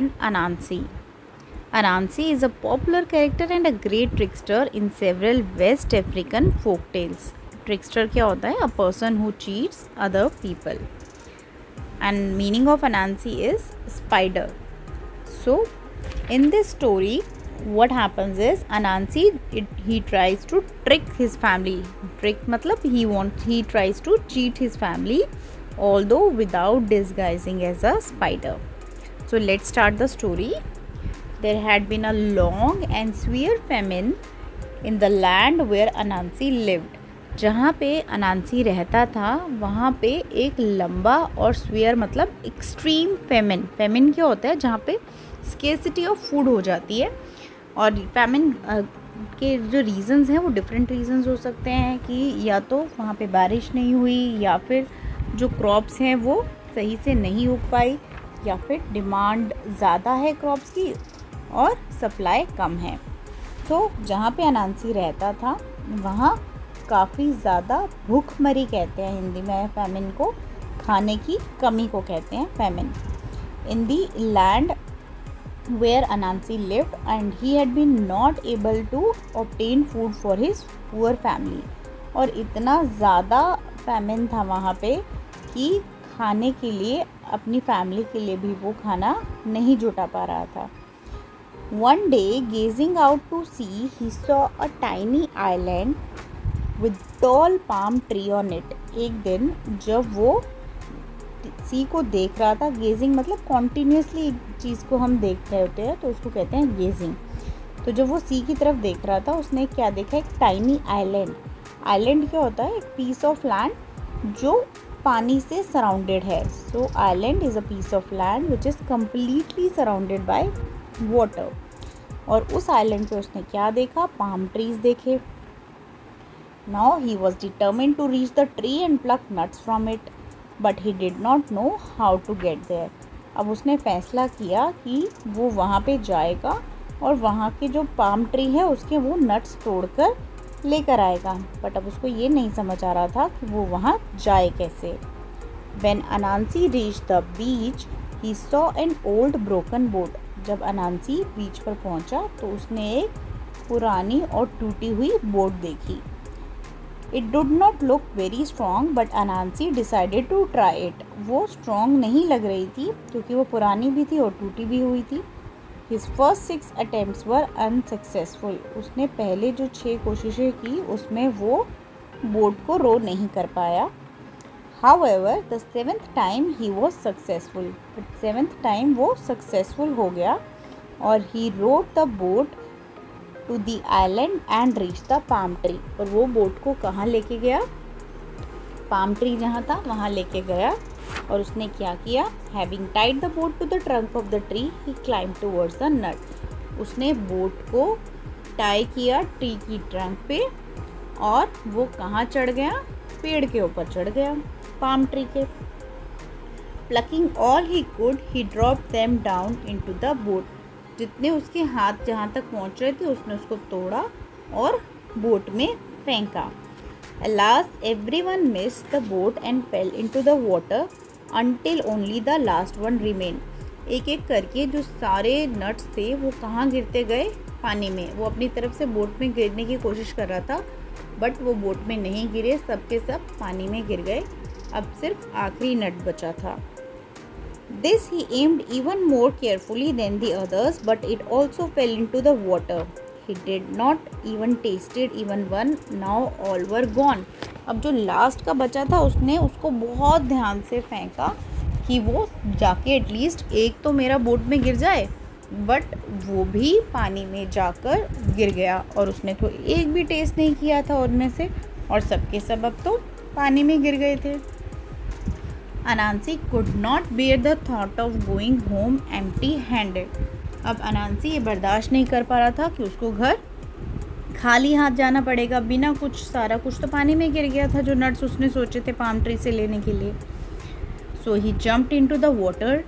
and Anansi. Anansi is a popular character and a great trickster in several West African folk tales. Trickster क्या होता है? A person who cheats other people. And meaning of Anansi is spider. So in this story, what happens is Anansi he tries to trick his family. Trick मतलब he tries to cheat his family, although without disguising as a spider. So let's start the story. There had been a long and severe famine in the land where Anansi lived. जहाँ पे अनांसी रहता था वहाँ पे एक लंबा और swear मतलब एक्सट्रीम फेमिन. फेमिन क्या होता है? जहाँ पे स्केर्सिटी ऑफ फूड हो जाती है. और फेमिन के जो रीज़न्स हैं वो डिफरेंट रीज़न्स हो सकते हैं कि या तो वहाँ पे बारिश नहीं हुई, या फिर जो क्रॉप्स हैं वो सही से नहीं उग पाई, या फिर डिमांड ज़्यादा है क्रॉप्स की और सप्लाई कम है. तो जहाँ पे अनांसी रहता था वहाँ काफ़ी ज़्यादा भूखमरी कहते हैं हिंदी में फैमिन को. खाने की कमी को कहते हैं famine. In the land where Anansi lived and he had been not able to obtain food for his poor family. और इतना ज़्यादा फैमिन था वहाँ पे कि खाने के लिए अपनी फैमिली के लिए भी वो खाना नहीं जुटा पा रहा था. One day, gazing out to sea, he saw a tiny island with tall palm tree on it. एक दिन जब वो सी को देख रहा था, गेजिंग मतलब कॉन्टीन्यूसली एक चीज़ को हम देख रहे होते हैं तो उसको कहते हैं गेजिंग. तो जब वो सी की तरफ देख रहा था उसने क्या देखा? एक टाइनी आइलैंड. आइलैंड क्या होता है? एक पीस ऑफ लैंड जो पानी से सराउंडेड है. So island is a piece of land which is completely surrounded by water. और उस आइलैंड पे उसने क्या देखा? पाम ट्रीज देखे. Now he was determined to reach the tree and pluck nuts from it, but he did not know how to get there. अब उसने फैसला किया कि वो वहाँ पे जाएगा और वहाँ के जो पाम ट्री है उसके वो नट्स तोड़कर लेकर आएगा. बट अब उसको ये नहीं समझ आ रहा था कि वो वहाँ जाए कैसे. When Anansi reach the beach he saw an old broken boat. जब अनांसी बीच पर पहुंचा तो उसने एक पुरानी और टूटी हुई बोट देखी. It did not look very strong but Anansi decided to try it. वो स्ट्रॉन्ग नहीं लग रही थी क्योंकि वो पुरानी भी थी और टूटी भी हुई थी. हिज फर्स्ट 6 अटेम्प्ट्स वर अनसक्सेसफुल. उसने पहले जो 6 कोशिशें की उसमें वो बोट को रो नहीं कर पाया. However, the 7th time he was successful. But 7th time वो successful हो गया और he rowed the boat to the island and reached the palm tree. और वो बोट को कहाँ लेके गया? पाम ट्री जहाँ था वहाँ लेके गया. और उसने क्या किया? Having tied the boat to the trunk of the tree, he climbed towards the nut. उसने बोट को टाई किया ट्री की ट्रंक पे और वो कहाँ चढ़ गया? पेड़ के ऊपर चढ़ गया, पाम ट्री के. Plucking all he could he drop them down into the boat. जितने उसके हाथ जहाँ तक पहुँच रहे थे उसने उसको तोड़ा और बोट में फेंका. Alas everyone missed the boat and fail into the water until only the last one remain. एक एक करके जो सारे नट्स थे वो कहाँ गिरते गए? पानी में. वो अपनी तरफ से बोट में गिरने की कोशिश कर रहा था बट वो बोट में नहीं गिरे, सब के सब पानी में गिर गए. अब सिर्फ आखिरी नट बचा था. This he aimed even more carefully than the others but it also fell into the water. He did not even tested even one. Now all were gone. अब जो लास्ट का बचा था उसने उसको बहुत ध्यान से फेंका कि वो जाके एटलीस्ट एक तो मेरा बोट में गिर जाए. बट वो भी पानी में जाकर गिर गया और उसने तो एक भी टेस्ट नहीं किया था उनमें से और सबके सब अब तो पानी में गिर गए थे. Anansi could not bear the thought of going home empty handed. अब अनांसी ये बर्दाश्त नहीं कर पा रहा था कि उसको घर खाली हाथ जाना पड़ेगा बिना कुछ. सारा कुछ तो पानी में गिर गया था जो नट्स उसने सोचे थे पाम ट्री से लेने के लिए. So he jumped into the water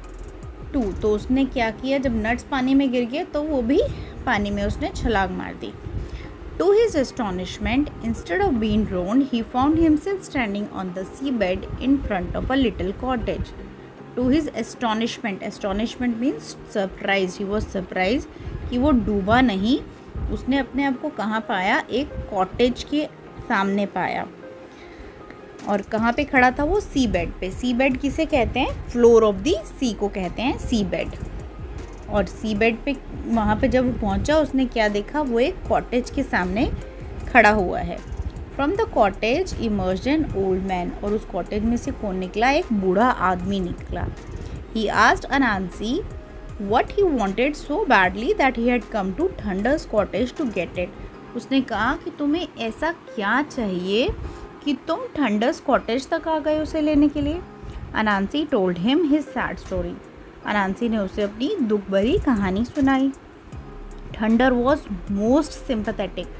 too. तो उसने क्या किया? जब नट्स पानी में गिर गए तो वो भी पानी में उसने छलांग मार दी. To his astonishment, instead of being drowned, he found himself standing on the seabed in front of a little cottage. To his astonishment means surprise, he was surprise कि वो डूबा नहीं। उसने अपने आप को कहाँ पाया, एक कॉटेज के सामने पाया। और कहाँ पे खड़ा था वो, सी बेड पे। सी बेड किसे कहते हैं, फ्लोर ऑफ दी सी को कहते हैं सी बेड। और सी बेड पे वहाँ पे जब वो पहुँचा उसने क्या देखा, वो एक कॉटेज के सामने खड़ा हुआ है। From the cottage emerged an old man, और उस कॉटेज में से कौन निकला, एक बूढ़ा आदमी निकला। He asked Anansi what he wanted so badly that he had come to Thunder's cottage to get it. उसने कहा कि तुम्हें ऐसा क्या चाहिए कि तुम थंडर्स कॉटेज तक आ गए उसे लेने के लिए। अनांसी told him his sad story. अनांसी ने उसे अपनी दुख भरी कहानी सुनाई। Thunder was most sympathetic.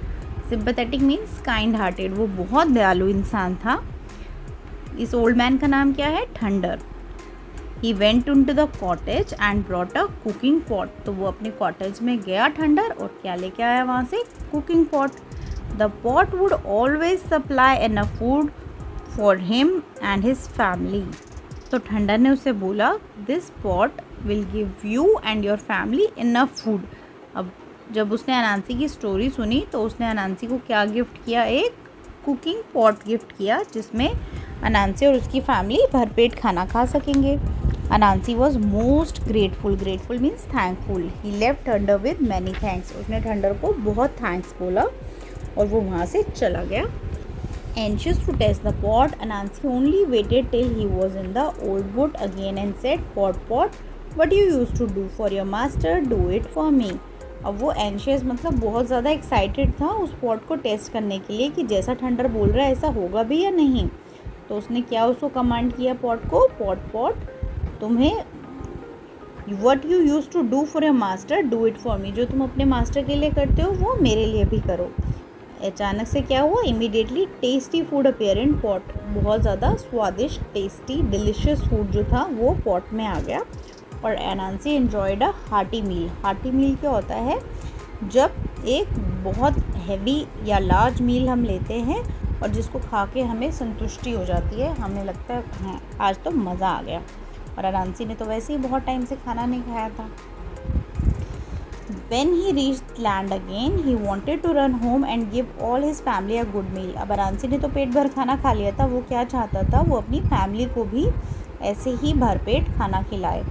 Sympathetic means kind hearted. वो बहुत दयालु इंसान था। इस ओल्ड मैन का नाम क्या है, thunder. He went into the cottage and brought a cooking pot. तो वो अपने कॉटेज में गया थंडर, और क्या लेके आया वहाँ से, cooking pot. The pot would always supply enough food for him and his family. तो थंडर ने उसे बोला, This pot will give you and your family enough food. अब जब उसने अनांसी की स्टोरी सुनी तो उसने अनांसी को क्या गिफ्ट किया, एक कुकिंग पॉट गिफ्ट किया, जिसमें अनांसी और उसकी फैमिली भरपेट खाना खा सकेंगे। Anansi was most grateful, grateful means thankful. He left Thunder with many thanks, उसने थंडर को बहुत थैंक्स बोला और वो वहाँ से चला गया। Anxious to test the pot, Anansi only waited till he was in the old wood again and said, pot pot what you used to do for your master, do it for me. अब वो anxious मतलब बहुत ज़्यादा excited था उस pot को test करने के लिए कि जैसा थंडर बोल रहा है ऐसा होगा भी या नहीं। तो उसने क्या उसको कमांड किया पॉट को, पॉट पॉट तुम्हें what you used to do for your master do it for me, जो तुम अपने मास्टर के लिए करते हो वो मेरे लिए भी करो। अचानक से क्या हुआ, immediately tasty food appear in pot, बहुत ज़्यादा स्वादिष्ट टेस्टी डिलिशियस फूड जो था वो पॉट में आ गया। और Anansi enjoyed a hearty meal. Hearty meal क्या होता है, जब एक बहुत हैवी या लार्ज मील हम लेते हैं और जिसको खा के हमें संतुष्टि हो जाती है, हमें लगता है हाँ आज तो मज़ा आ गया। और अनांसी ने तो वैसे ही बहुत टाइम से खाना नहीं खाया था। When he reached land again, he wanted to run home and give all his family a good meal. अब अनांसी ने तो पेट भर खाना खा लिया था, वो क्या चाहता था, वो अपनी फैमिली को भी ऐसे ही भरपेट खाना खिलाए।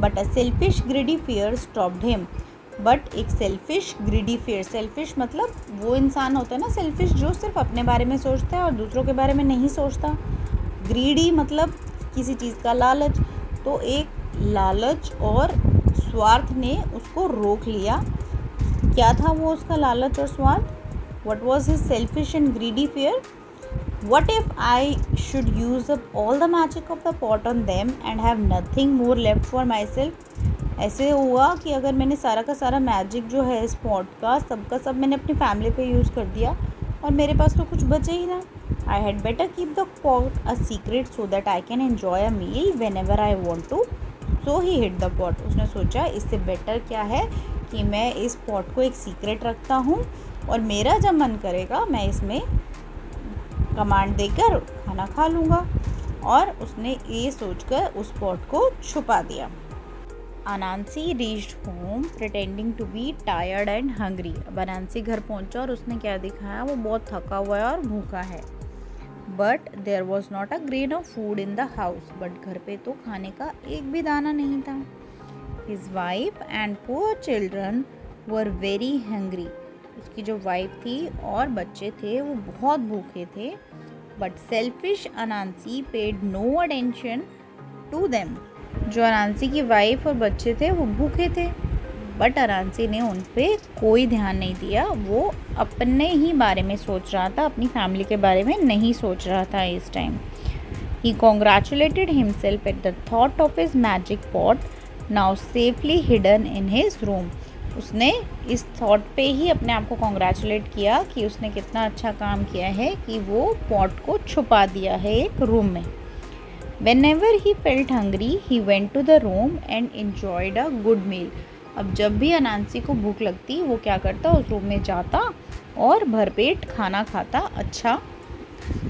But a selfish greedy fear stopped him. But एक सेल्फिश ग्रीडी फेयर, सेल्फिश मतलब वो इंसान होता है ना सेल्फिश जो सिर्फ अपने बारे में सोचता है और दूसरों के बारे में नहीं सोचता। ग्रीडी मतलब किसी चीज़ का लालच, तो एक लालच और स्वार्थ ने उसको रोक लिया। क्या था वो उसका लालच और स्वार्थ, what was his selfish and greedy fair, what if I should use up all the magic of the pot on them and have nothing more left for my self. ऐसे हुआ कि अगर मैंने सारा का सारा मैजिक जो है इस पॉट का सबका सब मैंने अपनी फैमिली पे यूज़ कर दिया और मेरे पास तो कुछ बचे ही ना। I had better keep the pot a secret so that I can enjoy a meal whenever I want to. So he hid the pot. उसने सोचा इससे बेटर क्या है कि मैं इस पॉट को एक सीक्रेट रखता हूँ और मेरा जब मन करेगा मैं इसमें कमांड देकर खाना खा लूँगा। और उसने ये सोचकर उस पॉट को छुपा दिया। Anansi reached home pretending to be tired and hungry. अब अनांसी घर पहुंचा और उसने क्या दिखाया, वो बहुत थका हुआ है और भूखा है। But there was not a grain of food in the house. But घर पे तो खाने का एक भी दाना नहीं था। His wife and poor children were very hungry. उसकी जो वाइफ थी और बच्चे थे वो बहुत भूखे थे। But selfish Anansi paid no attention to them. जो अनांसी की वाइफ और बच्चे थे वो भूखे थे, बट अनांसी ने उन पर कोई ध्यान नहीं दिया। वो अपने ही बारे में सोच रहा था, अपनी फैमिली के बारे में नहीं सोच रहा था इस time. He congratulated himself at the thought of his magic pot now safely hidden in his room. उसने इस थॉट पे ही अपने आप को कॉन्ग्रेचुलेट किया कि उसने कितना अच्छा काम किया है कि वो पॉट को छुपा दिया है एक रूम में। Whenever he felt hungry, he went to the room and enjoyed a good meal. अब जब भी अनांसी को भूख लगती वो क्या करता, उस रूम में जाता और भरपेट खाना खाता, अच्छा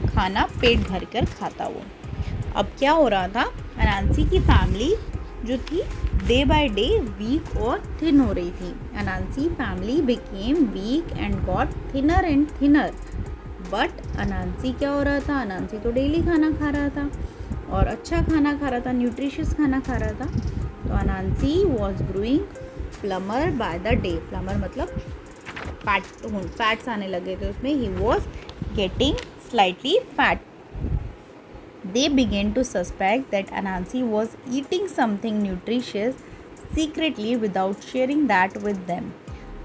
खाना पेट भर कर खाता वो। अब क्या हो रहा था, अनांसी की फैमिली जो थी डे बाय डे वीक और थिन हो रही थी. Anansi family became weak and got thinner and thinner. But Anansi क्या हो रहा था, अनांसी तो डेली खाना खा रहा था और अच्छा खाना खा रहा था, न्यूट्रिशियस खाना खा रहा था. तो Anansi was growing plumper by the day. Plumper मतलब फैट्स आने लगे थे उसमें. He was getting slightly fat. They began to suspect that Anansi was eating something nutritious secretly without sharing that with them.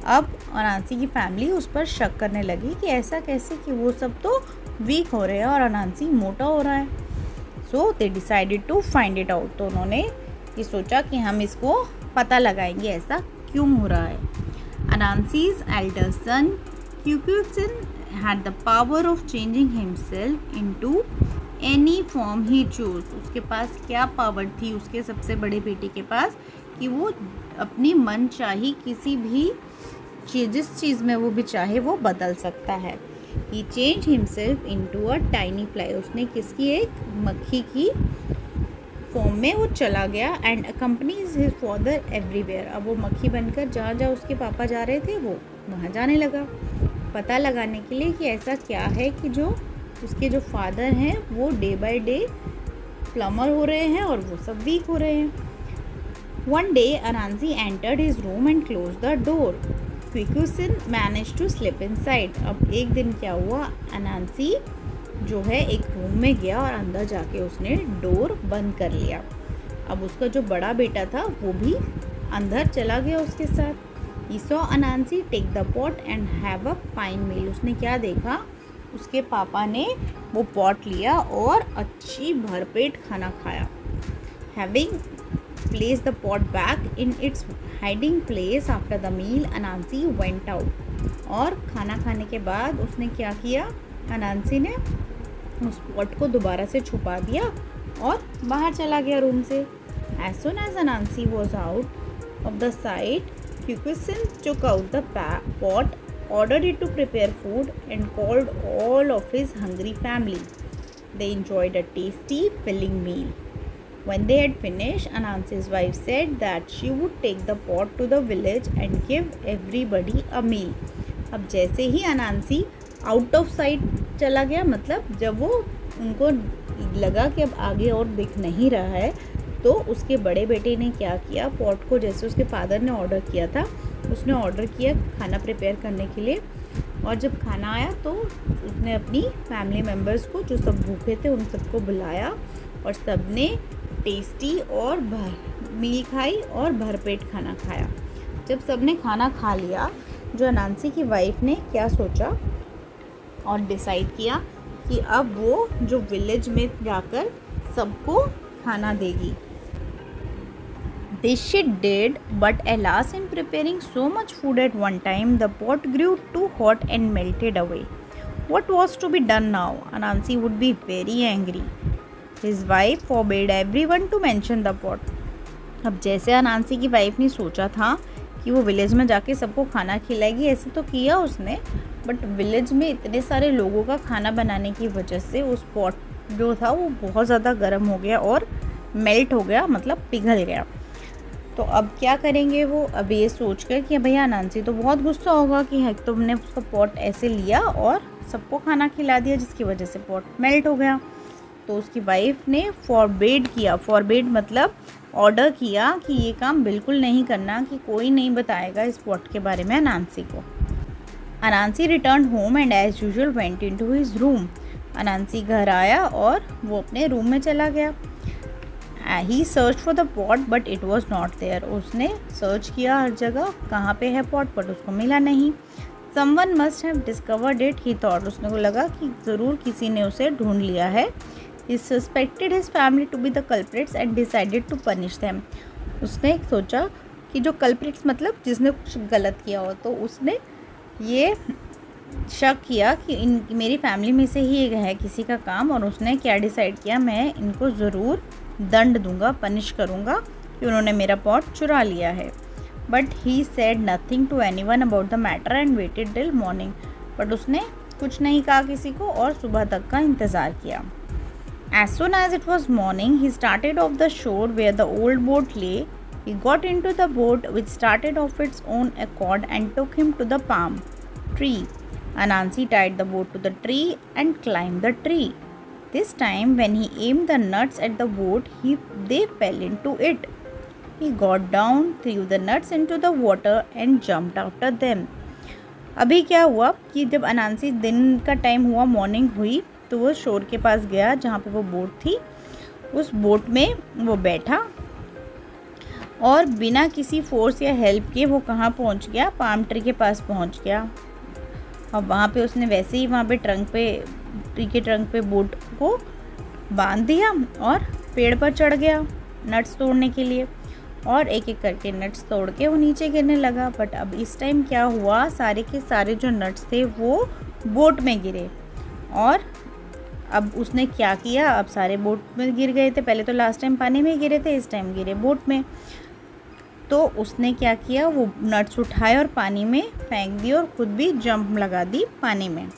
अब अनांसी की फैमिली उस पर शक करने लगी कि ऐसा कैसे कि वो सब तो वीक हो रहे हैं और अनांसी मोटा हो रहा है. So they decided to find it out. तो उन्होंने ये सोचा कि हम इसको पता लगाएंगे ऐसा क्यों हो रहा है. Anansi's elder son Kweku Tsin had the power of changing himself into any form he chose. उसके पास क्या पावर थी उसके सबसे बड़े बेटे के पास कि वो अपनी मन चाही किसी भी जिस चीज़ में वो भी चाहे वो बदल सकता है. He changed himself into a tiny fly. उसने किसकी, एक मक्खी की फॉर्म में वो चला गया. And accompanies his father everywhere. अब वो मक्खी बनकर जहाँ जहाँ उसके पापा जा रहे थे वो वहाँ जाने लगा पता लगाने के लिए कि ऐसा क्या है कि जो उसके जो फादर हैं वो डे बाय डे प्लमर हो रहे हैं और वो सब वीक हो रहे हैं. One day Anansi entered his room and close the door. Kweku Tsin manage to slip inside. अब एक दिन क्या हुआ, अनांसी जो है एक रूम में गया और अंदर जाके उसने डोर बंद कर लिया. अब उसका जो बड़ा बेटा था वो भी अंदर चला गया उसके साथ. He saw Anansi take the pot and have a fine meal. उसने क्या देखा, उसके पापा ने वो पॉट लिया और अच्छी भरपेट खाना खाया. Having placed the pot back in its hiding place after the meal, Anansi went out. और खाना खाने के बाद उसने क्या किया, अनांसी ने उस पॉट को दोबारा से छुपा दिया और बाहर चला गया रूम से. As soon as Anansi was out of the sight, Kwikwisin took out the pot, ordered it to prepare food, and called all of his hungry family. They enjoyed a tasty, filling meal. When they had finished, Anansi's wife said that she would take the pot to the village and give everybody a meal. अब जैसे ही अनांसी out of site चला गया, मतलब जब वो उनको लगा कि अब आगे और दिख नहीं रहा है, तो उसके बड़े बेटे ने क्या किया, पॉट को जैसे उसके फादर ने ऑर्डर किया था उसने ऑर्डर किया खाना प्रिपेयर करने के लिए. और जब खाना आया तो उसने अपनी फैमिली मेम्बर्स को जो सब भूखे थे उन सबको बुलाया और सब ने टेस्टी और मील खाई और भरपेट खाना खाया. जब सब ने खाना खा लिया, जो अनांसी की वाइफ ने क्या सोचा और डिसाइड किया कि अब वो जो विलेज में जाकर सबको खाना देगी. This she did, but alas, in preparing so much food at one time, the pot grew too hot and melted away. What was to be done now? Anansi would be very angry. His wife forbade everyone to mention the pot. अब जैसे अनांसी की wife ने सोचा था कि वो village में जाके सबको खाना खिलाएगी, ऐसे तो किया उसने, बट विलेज में इतने सारे लोगों का खाना बनाने की वजह से उस पॉट जो था वो बहुत ज़्यादा गर्म हो गया और मेल्ट हो गया, मतलब पिघल गया. तो अब क्या करेंगे वो, अब ये सोच कर कि भैया अनांसी तो बहुत गुस्सा होगा कि तुमने उसका पॉट ऐसे लिया और सबको खाना खिला दिया जिसकी वजह से पॉट मेल्ट हो गया. तो उसकी वाइफ ने फॉरबेड किया, फॉरबेड मतलब ऑर्डर किया कि ये काम बिल्कुल नहीं करना, कि कोई नहीं बताएगा इस पॉट के बारे में अनांसी को. Anansi return home and as usual went into his room. Anansi घर आया और वो अपने रूम में चला गया. He search for the pot but it was not there. उसने सर्च किया हर जगह कहाँ पे है पॉट, बट उसको मिला नहीं. Someone must have discovered it, he thought. उसने को लगा कि ज़रूर किसी ने उसे ढूंढ लिया है. He suspected his family to be the culprits and decided to punish them. उसने सोचा कि जो कल्प्रिट्स मतलब जिसने कुछ गलत किया हो, तो उसने ये शक किया कि मेरी फैमिली में से ही है किसी का काम, और उसने क्या डिसाइड किया, मैं इनको ज़रूर दंड दूंगा, पनिश करूंगा कि उन्होंने मेरा पॉट चुरा लिया है. But he said nothing to anyone about the matter and waited till morning. But उसने कुछ नहीं कहा किसी को और सुबह तक का इंतज़ार किया. As soon as it was morning, he started off the shore where the old boat lay. He got into the boat, which started of its own accord and took him to the palm tree. Anansi tied the boat to the tree and climbed the tree. This time, when he aimed the nuts at the boat, they fell into it. He got down, threw the nuts into the water and jumped after them. अभी क्या हुआ कि जब अनांसी दिन का time हुआ, morning हुई, तो वो शोर के पास गया जहाँ पे वो बोट थी। उस बोट में वो बैठा और बिना किसी फोर्स या हेल्प के वो कहाँ पहुँच गया, पाम ट्री के पास पहुँच गया। और वहाँ पे उसने वैसे ही वहाँ पे ट्री के ट्रंक पे बोट को बांध दिया और पेड़ पर चढ़ गया नट्स तोड़ने के लिए, और एक एक करके नट्स तोड़ के वो नीचे गिरने लगा। बट अब इस टाइम क्या हुआ, सारे के सारे जो नट्स थे वो बोट में गिरे। और अब उसने क्या किया, अब सारे बोट में गिर गए थे। पहले तो लास्ट टाइम पानी में गिरे थे, इस टाइम गिरे बोट में। तो उसने क्या किया, वो नट्स उठाए और पानी में फेंक दिए और खुद भी जंप लगा दी पानी में।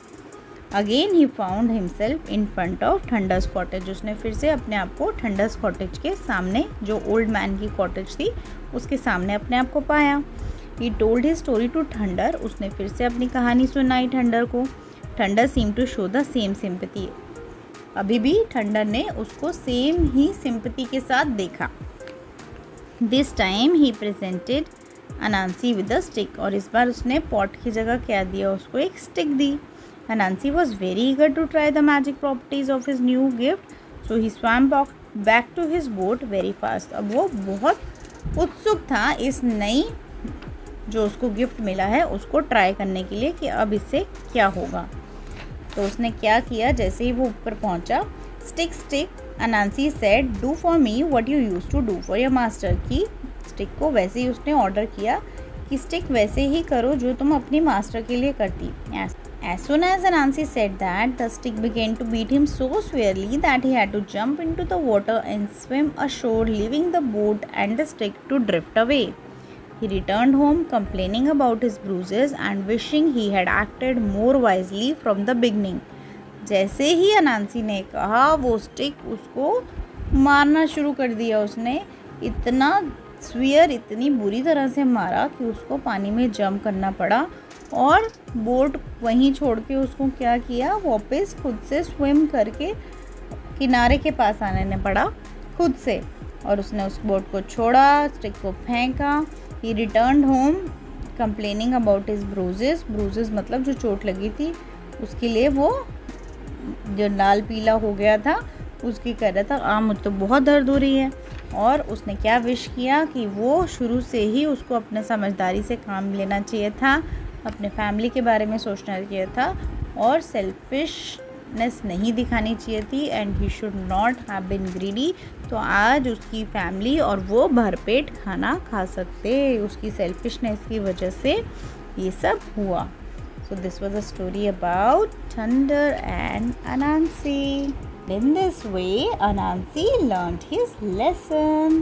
Again he found himself in front of Thunder's cottage. उसने फिर से अपने आप को ठंडर्स कॉटेज के सामने, जो ओल्ड मैन की कॉटेज थी उसके सामने अपने आप को पाया। He told his story to Thunder. उसने फिर से अपनी कहानी सुनाई ठंडर को। Thunder seem to show the same sympathy. अभी भी ठंडर ने उसको सेम ही सिंपैथी के साथ देखा। This time he presented Anansi with a stick. और इस बार उसने पॉट की जगह क्या दिया, उसको एक stick the. Anansi was very eager to try the magic properties of his new gift, so he swam back to his boat very fast. अब वो बहुत उत्सुक था इस नई जो उसको गिफ्ट मिला है उसको ट्राई करने के लिए कि अब इससे क्या होगा। तो उसने क्या किया, जैसे ही वो ऊपर पहुंचा, stick stick Anansi said do for me what you use to do for your master. की स्टिक को वैसे ही उसने ऑर्डर किया कि स्टिक वैसे ही करो जो तुम अपनी मास्टर के लिए करती। As soon as Anansi said that, the stick began to beat him so severely that he had to jump into the water and swim ashore, leaving the boat and the stick to drift away. He returned home complaining about his bruises and wishing he had acted more wisely from the beginning. जैसे ही अनांसी ने कहा, वो stick उसको मारना शुरू कर दिया। उसने इतना स्वीयर, इतनी बुरी तरह से मारा कि उसको पानी में जंप करना पड़ा और बोट वहीं छोड़ के उसको क्या किया, वापस खुद से स्विम करके किनारे के पास आने पड़ा खुद से। और उसने उस बोट को छोड़ा, स्टिक को फेंका। He return home complaining about his bruises. Bruises मतलब जो चोट लगी थी उसके लिए वो जो लाल पीला हो गया था उसकी कह रहा था मुझे तो बहुत दर्द हो रही है। और उसने क्या विश किया कि वो शुरू से ही उसको अपने समझदारी से काम लेना चाहिए था, अपने फैमिली के बारे में सोचना चाहिए था और सेल्फिशनेस नहीं दिखानी चाहिए थी। And he should not have been greedy. तो आज उसकी फैमिली और वो भरपेट खाना खा सकते, उसकी सेल्फिशनेस की वजह से ये सब हुआ। So this was a story about Thunder and Anansi. In this way, Anansi learned his lesson.